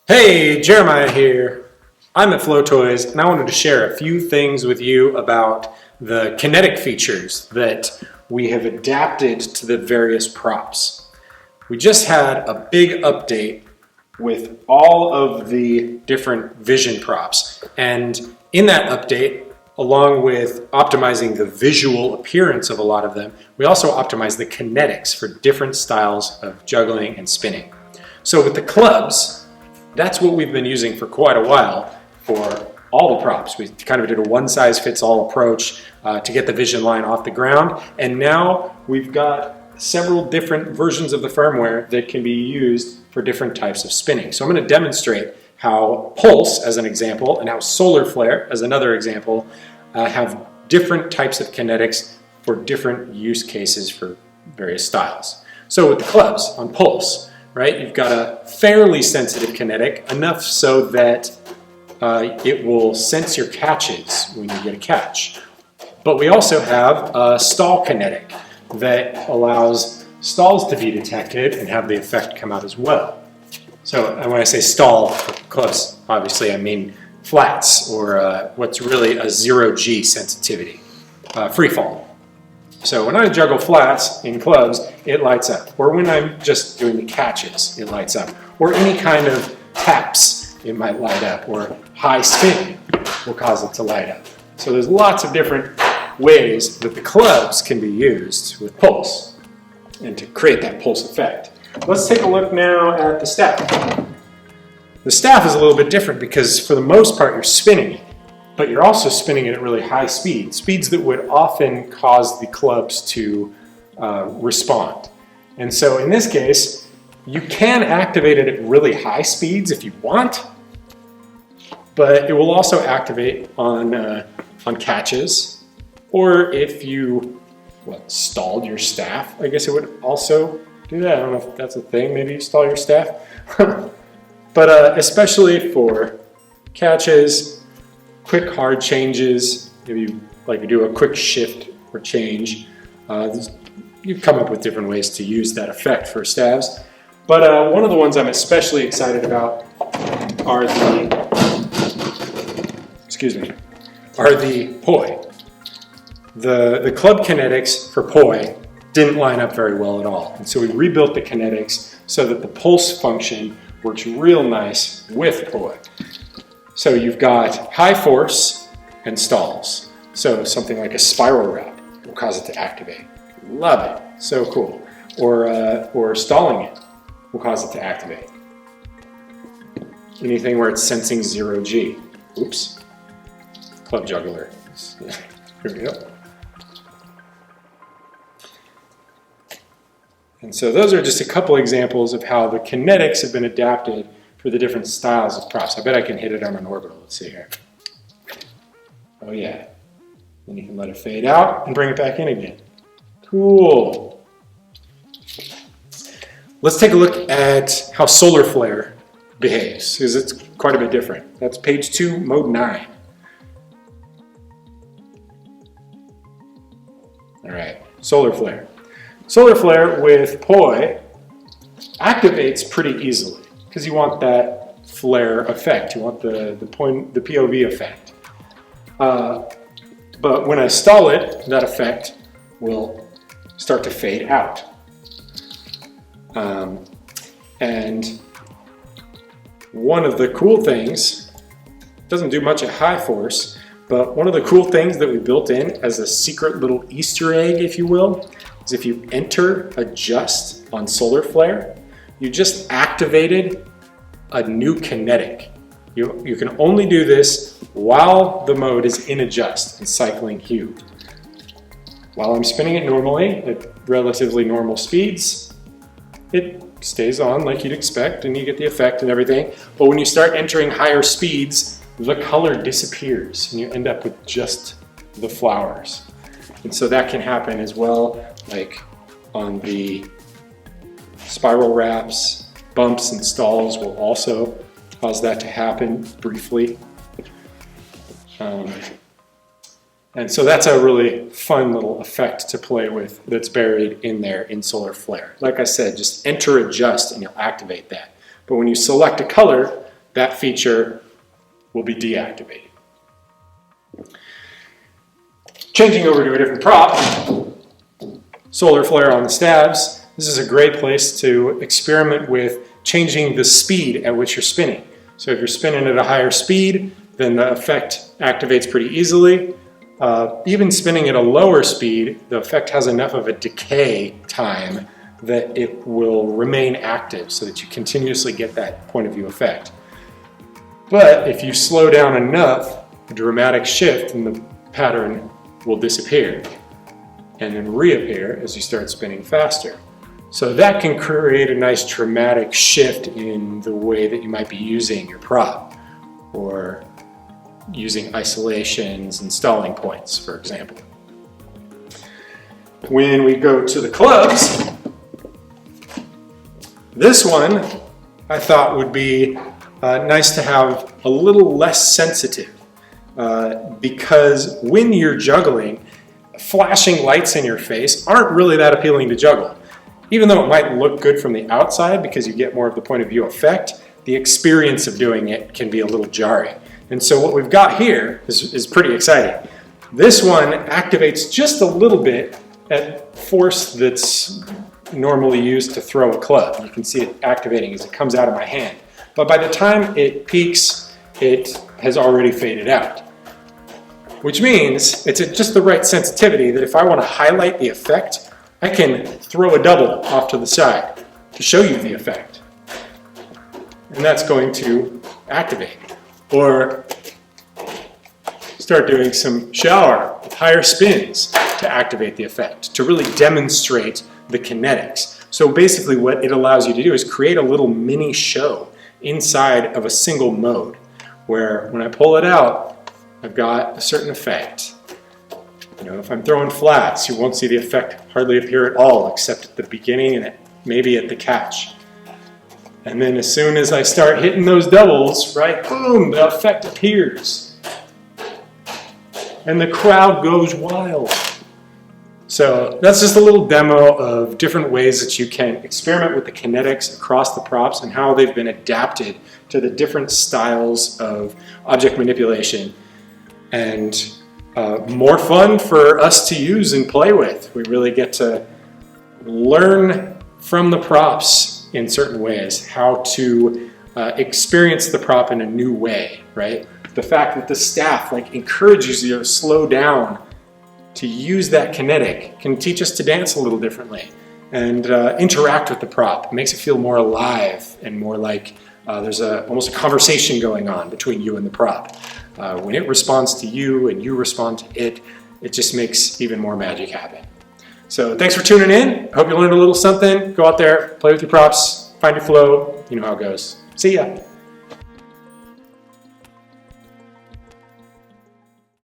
Hey, Jeremiah here. I'm at flowtoys and I wanted to share a few things with you about the kinetic features that we have adapted to the various props. We just had a big update with all of the different vision props, and in that update, along with optimizing the visual appearance of a lot of them, we also optimized the kinetics for different styles of juggling and spinning. So with the clubs, that's what we've been using for quite a while for all the props. We kind of did a one-size-fits-all approach to get the vision line off the ground, and now we've got several different versions of the firmware that can be used for different types of spinning. So I'm going to demonstrate how pulse, as an example, and how solar flare, as another example, have different types of kinetics for different use cases for various styles. So with the clubs on pulse, right, you've got a fairly sensitive kinetic, enough so that it will sense your catches when you get a catch. But we also have a stall kinetic that allows stalls to be detected and have the effect come out as well. So when I say stall for clubs, obviously I mean flats, or what's really a zeroG sensitivity, free fall. So when I juggle flats in clubs, it lights up. Or when I'm just doing the catches, it lights up. Or any kind of taps, it might light up. Or high spin will cause it to light up. So there's lots of different ways that the clubs can be used with pulse and to create that pulse effect. Let's take a look now at the staff. The staff is a little bit different because for the most part you're spinning it, but you're also spinning it at really high speeds, speeds that would often cause the clubs to respond. And so in this case, you can activate it at really high speeds if you want, but it will also activate on catches, or if you stalled your staff, I guess it would also do that. I don't know if that's a thing, maybe you stall your staff. But especially for catches, quick hard changes, maybe you like to do a quick shift or change. You've come up with different ways to use that effect for stabs. But one of the ones I'm especially excited about are the poi. The club kinetics for poi didn't line up very well at all. And so we rebuilt the kinetics so that the pulse function works real nice with poi. So you've got high force and stalls. So something like a spiral wrap will cause it to activate. Love it, so cool. Or stalling it will cause it to activate. Anything where it's sensing zeroG. Oops, club juggler. Here we go. And so those are just a couple examples of how the kinetics have been adapted for the different styles of props. I bet I can hit it on an orbital. Let's see here. Oh yeah. Then you can let it fade out and bring it back in again. Cool. Let's take a look at how solar flare behaves, because it's quite a bit different. That's page 2, mode 9. All right, solar flare. Solar flare with poi activates pretty easily because you want that flare effect. You want the POV effect. But when I stall it, that effect will start to fade out. And one of the cool things, it doesn't do much at high force, but one of the cool things that we built in as a secret little Easter egg, if you will, is if you enter adjust on solar flare, you just activated a new kinetic. You can only do this while the mode is in adjust and cycling hue. While I'm spinning it normally at relatively normal speeds, it stays on like you'd expect and you get the effect and everything. But when you start entering higher speeds, the color disappears and you end up with just the flowers. And so that can happen as well, like on the spiral wraps, bumps and stalls will also cause that to happen briefly. And so that's a really fun little effect to play with that's buried in there in solar flare. Like I said, just enter adjust and you'll activate that. But when you select a color, that feature will be deactivated. Changing over to a different prop, solar flare on the stabs. This is a great place to experiment with changing the speed at which you're spinning. So if you're spinning at a higher speed, then the effect activates pretty easily. Even spinning at a lower speed, the effect has enough of a decay time that it will remain active so that you continuously get that point of view effect. But if you slow down enough, a dramatic shift in the pattern will disappear and then reappear as you start spinning faster. So that can create a nice dramatic shift in the way that you might be using your prop, or using isolations and stalling points, for example. When we go to the clubs, this one I thought would be nice to have a little less sensitive, because when you're juggling, flashing lights in your face aren't really that appealing to juggle. Even though it might look good from the outside because you get more of the point of view effect, the experience of doing it can be a little jarring. And so what we've got here is pretty exciting. This one activates just a little bit at force that's normally used to throw a club. You can see it activating as it comes out of my hand. But by the time it peaks, it has already faded out. Which means it's at just the right sensitivity that if I want to highlight the effect, I can throw a double off to the side to show you the effect. And that's going to activate. Or start doing some shower with higher spins to activate the effect, to really demonstrate the kinetics. So basically what it allows you to do is create a little mini show inside of a single mode, where when I pull it out, I've got a certain effect. You know, if I'm throwing flats, you won't see the effect hardly appear at all, except at the beginning and maybe at the catch. And then as soon as I start hitting those doubles, right, boom, the effect appears. And the crowd goes wild. So that's just a little demo of different ways that you can experiment with the kinetics across the props and how they've been adapted to the different styles of object manipulation. And more fun for us to use and play with. We really get to learn from the props in certain ways how to experience the prop in a new way, right? The fact that the staff encourages you to slow down to use that kinetic can teach us to dance a little differently and interact with the prop. It makes it feel more alive and more like there's almost a conversation going on between you and the prop. When it responds to you and you respond to it, it just makes even more magic happen. So thanks for tuning in. I hope you learned a little something. Go out there, play with your props, find your flow. You know how it goes. See ya.